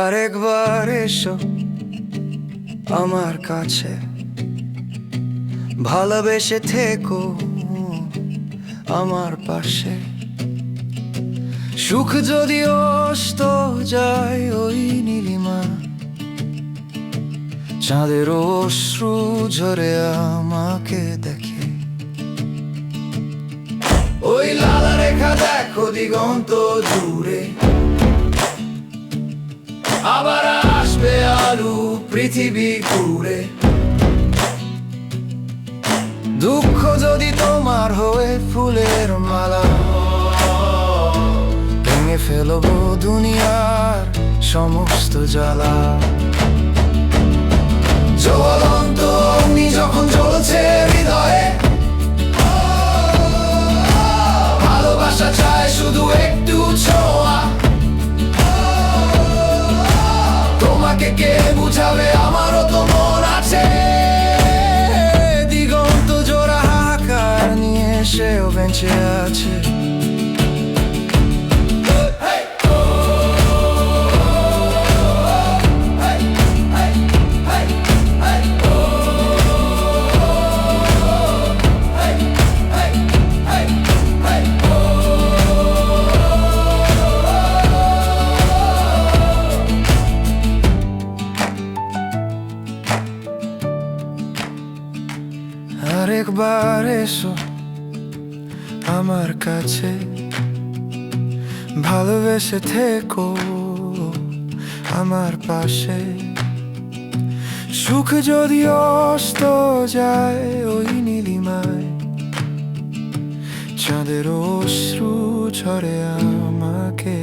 আরেকবার এসো আমার কাছে, ভালোবেসে থেকো আমার পাশে। সুখ যদি অস্ত যায় ওই নীলিমা, চাঁদের অশ্রু ঝরে আমাকে দেখে। ওই লাল রেখা দেখো দিগন্ত জুড়ে, আবার আসবে আলু পৃথিবী ঘুরে। দুঃখ যদি তোমার হয়ে ফুলের মালা, ভেঙে ফেলবো দুনিয়ার সমস্ত জ্বালা। জ্বলন্ত অগ্নি যখন জ্বলছে হৃদয়ে, ভালোবাসা চায় শুধু একটু ছোঁয়া। তোমাকে কে বুঝাবে, আমারও তো মন আছে। দিগন্ত জোড়া হাহাকার নিয়ে সেও বেঁচে আছে। আরেকবার এসো আমার কাছে, ভালোবেসে থেকো আমার পাশে। সুখ যদি অস্ত যায় ওই নীলিমায়, চাঁদের অশ্রু ঝরে আমাকে